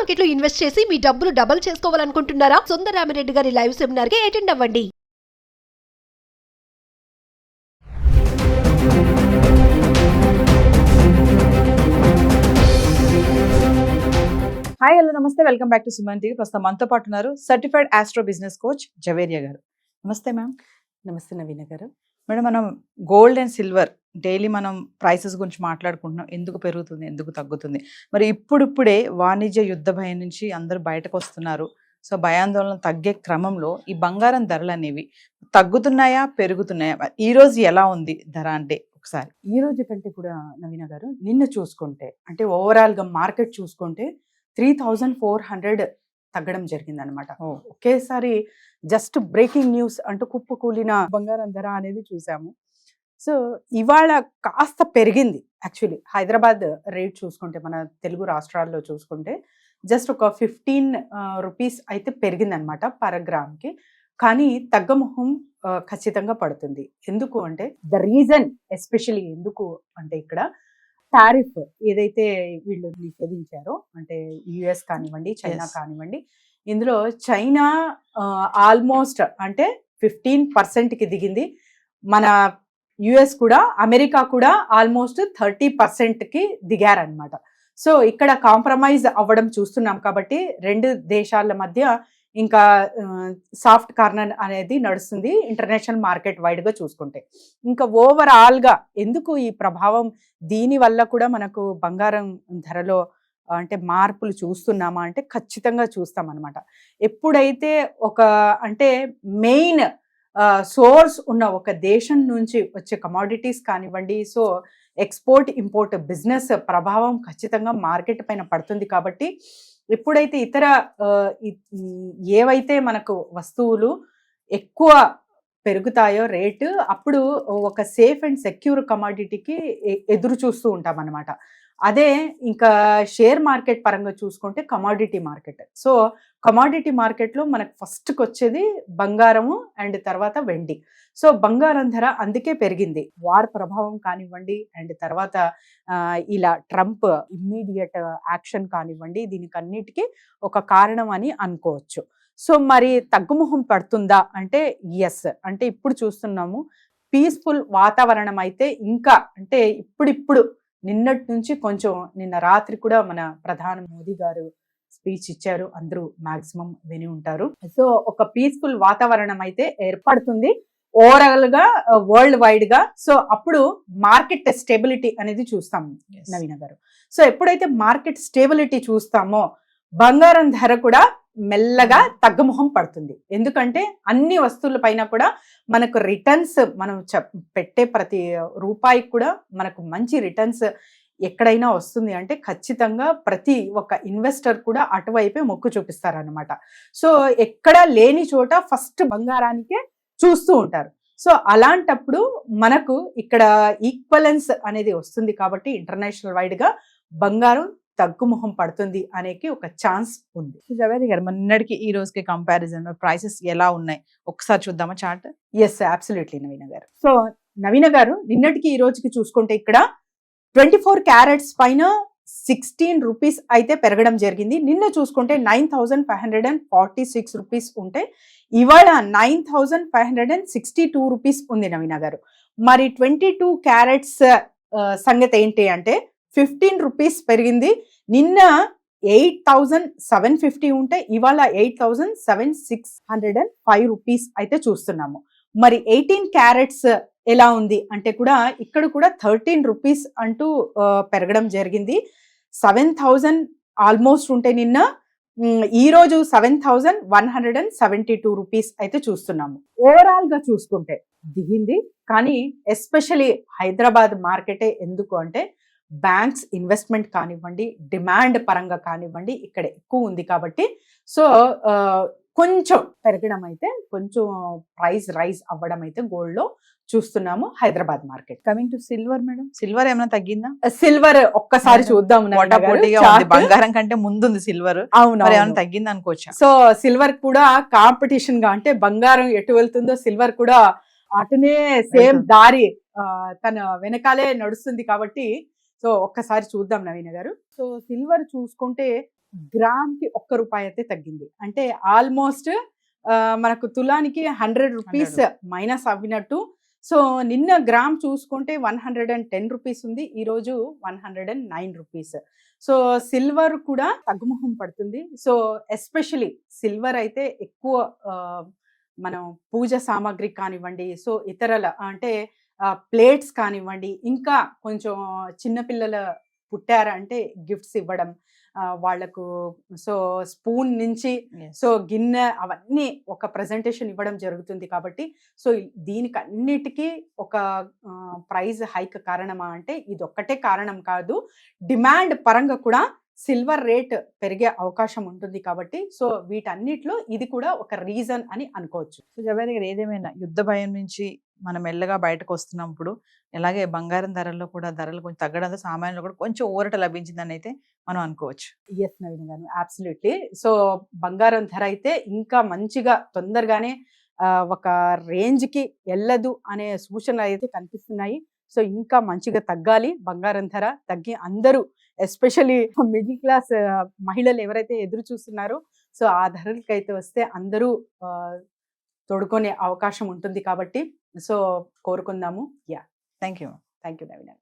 Market లో invest చేసి మీ డబ్బులు డబుల్ చేసుకోవాలనుకుంటున్నారా? సుందరరామిరెడ్డి గారి లైవ్ సెమినార్ కి అటెండ్ అవ్వండి. హాయ్ హలో నమస్తే, welcome back to Suman TV. ప్రస్తుతం మనతో పాటు ఉన్నారు certified astro business coach Javeria గారు. నమస్తే మ్యామ్. నమస్తే నవీన గారు. మేడం, మనం గోల్డ్ అండ్ సిల్వర్ డైలీ మనం ప్రైసెస్ గురించి మాట్లాడుకుంటున్నాం. ఎందుకు పెరుగుతుంది, ఎందుకు తగ్గుతుంది? మరి ఇప్పుడిప్పుడే వాణిజ్య యుద్ధ భయం నుంచి అందరూ బయటకు వస్తున్నారు. సో భయాందోళన తగ్గే క్రమంలో ఈ బంగారం ధరలు అనేవి తగ్గుతున్నాయా, పెరుగుతున్నాయా? ఈ రోజు ఎలా ఉంది ధర అంటే ఒకసారి? ఈ రోజు కంటే కూడా నవీన గారు నిన్న చూసుకుంటే, అంటే ఓవరాల్ గా మార్కెట్ చూసుకుంటే 3400 తగ్గడం జరిగింది అనమాట. ఒకేసారి జస్ట్ బ్రేకింగ్ న్యూస్ అంటూ కుప్పకూలిన బంగారం ధర అనేది చూసాము. సో ఇవాళ కాస్త పెరిగింది. యాక్చువల్లీ హైదరాబాద్ రేట్ చూసుకుంటే, మన తెలుగు రాష్ట్రాల్లో చూసుకుంటే జస్ట్ ఒక 15 రూపీస్ అయితే పెరిగింది అనమాట పర్ గ్రామ్కి. కానీ తగ్గముఖం ఖచ్చితంగా పడుతుంది. ఎందుకు అంటే ద రీజన్ ఎస్పెషలీ ఎందుకు అంటే, ఇక్కడ టారిఫ్ ఏదైతే వీళ్ళు నిషేధించారో, అంటే యుఎస్ కానివ్వండి, చైనా కానివ్వండి, ఇందులో చైనా ఆల్మోస్ట్ అంటే 15%కి దిగింది. మన యుఎస్ కూడా, అమెరికా కూడా ఆల్మోస్ట్ 30%కి దిగారనమాట. సో ఇక్కడ కాంప్రమైజ్ అవ్వడం చూస్తున్నాం. కాబట్టి రెండు దేశాల మధ్య ఇంకా సాఫ్ట్ కార్నర్ అనేది నడుస్తుంది ఇంటర్నేషనల్ మార్కెట్ వైడ్గా చూసుకుంటే. ఇంకా ఓవరాల్గా ఎందుకు ఈ ప్రభావం, దీని వల్ల కూడా మనకు బంగారం ధరలో అంటే మార్పులు చూస్తున్నామా అంటే ఖచ్చితంగా చూస్తాం అనమాట. ఎప్పుడైతే ఒక అంటే మెయిన్ సోర్స్ ఉన్న ఒక దేశం నుంచి వచ్చే కమోడిటీస్ కానివ్వండి, సో ఎక్స్పోర్ట్ ఇంపోర్ట్ బిజినెస్ ప్రభావం ఖచ్చితంగా మార్కెట్ పైన పడుతుంది. కాబట్టి ఎప్పుడైతే ఇతర ఏవైతే మనకు వస్తువులు ఎక్కువ పెరుగుతాయో రేటు, అప్పుడు ఒక సేఫ్ అండ్ సెక్యూర్ కమోడిటీకి ఎదురు చూస్తూ ఉంటాం అన్నమాట. అదే ఇంకా షేర్ మార్కెట్ పరంగా చూసుకుంటే కమోడిటీ మార్కెట్. సో కమోడిటీ మార్కెట్లో మనకు ఫస్ట్కి వచ్చేది బంగారము అండ్ తర్వాత వెండి. సో బంగారం ధర అందుకే పెరిగింది. వార్ ప్రభావం కానివ్వండి, అండ్ తర్వాత ఇలా ట్రంప్ ఇమ్మీడియట్ యాక్షన్ కానివ్వండి, దీనికి అన్నిటికీ ఒక కారణం అని అనుకోవచ్చు. సో మరి తగ్గుముఖం పడుతుందా అంటే ఎస్. అంటే ఇప్పుడు చూస్తున్నాము పీస్ఫుల్ వాతావరణం అయితే ఇంకా, అంటే ఇప్పుడిప్పుడు నిన్నటి నుంచి కొంచెం, నిన్న రాత్రి కూడా మన ప్రధాని మోదీ గారు స్పీచ్ ఇచ్చారు, అందరూ మాక్సిమం విని ఉంటారు. సో ఒక పీస్ఫుల్ వాతావరణం అయితే ఏర్పడుతుంది ఓవరాల్ గా వరల్డ్ వైడ్ గా. సో అప్పుడు మార్కెట్ స్టెబిలిటీ అనేది చూస్తాం నవీన గారు. సో ఎప్పుడైతే మార్కెట్ స్టెబిలిటీ చూస్తామో బంగారం ధర కూడా మెల్లగా తగ్గుముఖం పడుతుంది. ఎందుకంటే అన్ని వస్తువుల పైన కూడా మనకు రిటర్న్స్, మనం పెట్టే ప్రతి రూపాయికి కూడా మనకు మంచి రిటర్న్స్ ఎక్కడైనా వస్తుంది అంటే ఖచ్చితంగా ప్రతి ఒక్క ఇన్వెస్టర్ కూడా అటువైపే మొక్కు చూపిస్తారనమాట. సో ఎక్కడ లేని చోట ఫస్ట్ బంగారానికే చూస్తూ ఉంటారు. సో అలాంటప్పుడు మనకు ఇక్కడ ఈక్వలెన్స్ అనేది వస్తుంది. కాబట్టి ఇంటర్నేషనల్ వైడ్ గా బంగారం తగ్గుముఖం పడుతుంది అనేకి ఒక ఛాన్స్ ఉంది. జవేరియా గారు, నిన్నటికి ఈ రోజుకి కంపారిజన్ ప్రైసెస్ ఎలా ఉన్నాయి ఒకసారి చూద్దామా చార్ట్? ఎస్, అబ్సల్యూట్లీ నవీన గారు. సో నవీన గారు, నిన్నటికి ఈ రోజుకి చూసుకుంటే ఇక్కడ 24 క్యారెట్స్ పైన 16 రూపీస్ అయితే పెరగడం జరిగింది. నిన్న చూసుకుంటే 9546 రూపీస్ ఉంటే ఇవాళ 9562 రూపీస్ ఉంది నవీన గారు. మరి 22 క్యారెట్స్ సంగతి ఏంటి అంటే 15 రూపీస్ పెరిగింది. నిన్న 8750 ఉంటే ఇవాళ 8705 రూపీస్ అయితే చూస్తున్నాము. మరి 18 క్యారెట్స్ ఎలా ఉంది అంటే కూడా ఇక్కడ కూడా 13 రూపీస్ అంటూ పెరగడం జరిగింది. 7000 ఆల్మోస్ట్ ఉంటే నిన్న, ఈ రోజు 7172 రూపీస్ అయితే చూస్తున్నాము. ఓవరాల్ గా చూసుకుంటే దిగింది. కానీ ఎస్పెషలీ హైదరాబాద్ మార్కెటే. ఎందుకు అంటే బ్యాంక్స్ ఇన్వెస్ట్మెంట్ కానివ్వండి, డిమాండ్ పరంగా కానివ్వండి ఇక్కడ ఎక్కువ ఉంది. కాబట్టి సో కొంచెం పెరగడం అయితే, కొంచెం ప్రైస్ రైజ్ అవ్వడం అయితే గోల్డ్ లో చూస్తున్నాము Hyderabad market. Coming to silver madam, silver ఏమైనా తగ్గిందా? సిల్వర్ ఒక్కసారి చూద్దాం. బంగారం కంటే ముందుంది సిల్వర్. అవును, ఏమైనా తగ్గింది అనుకోవచ్చు. సో సిల్వర్ కూడా కాంపిటీషన్ గా, అంటే బంగారం ఎటు వెళ్తుందో సిల్వర్ కూడా అటునే సేమ్ దారి తన వెనకాలే నడుస్తుంది. కాబట్టి సో ఒక్కసారి చూద్దాం నవీన గారు. సో సిల్వర్ చూసుకుంటే గ్రామ్కి ₹1 అయితే తగ్గింది. అంటే ఆల్మోస్ట్ మనకు తులానికి 100 రూపీస్ మైనస్ అవ్వినట్టు. సో నిన్న గ్రామ్ చూసుకుంటే ₹110 ఉంది, ఈరోజు ₹109. సో సిల్వర్ కూడా తగ్గుముఖం పడుతుంది. సో ఎస్పెషలీ సిల్వర్ అయితే ఎక్కువ మనం పూజ సామాగ్రి కానివ్వండి, సో ఇతరల అంటే ప్లేట్స్ కానివ్వండి, ఇంకా కొంచెం చిన్నపిల్లల పుట్టారంటే గిఫ్ట్స్ ఇవ్వడం వాళ్లకు, సో స్పూన్ నుంచి సో గిన్నె అవన్నీ ఒక ప్రజెంటేషన్ ఇవ్వడం జరుగుతుంది. కాబట్టి సో దీనికి అన్నిటికీ ఒక ప్రైస్ హైక్ కారణమా అంటే ఇది ఒక్కటే కారణం కాదు, డిమాండ్ పరంగా కూడా సిల్వర్ రేట్ పెరిగే అవకాశం ఉంటుంది. కాబట్టి సో వీటన్నిటిలో ఇది కూడా ఒక రీజన్ అని అనుకోవచ్చు. సో జవేద్ గారు, ఏదేమైనా యుద్ధ భయం నుంచి మనం మెల్లగా బయటకు వస్తున్నప్పుడు ఎలాగే బంగారం ధరల్లో కూడా ధరలు కొంచెం తగ్గడంతో సామాన్యులు కూడా కొంచెం ఊరట లభించిందని అయితే మనం అనుకోవచ్చు. ఎస్ నవీన్ గారు, అబ్సల్యూట్లీ. సో బంగారం ధర అయితే ఇంకా మంచిగా తొందరగానే ఒక రేంజ్కి వెళ్ళదు అనే సూచనలు అయితే కనిపిస్తున్నాయి. సో ఇంకా మంచిగా తగ్గాలి బంగారం ధర, తగ్గి అందరూ ఎస్పెషల్లీ మిడిల్ క్లాస్ మహిళలు ఎవరైతే ఎదురు చూస్తున్నారో సో ఆ ధరలకైతే వస్తే అందరూ తోడుకునే అవకాశం ఉంటుంది. కాబట్టి సో కోరుకుందాము. Thank you Naveen.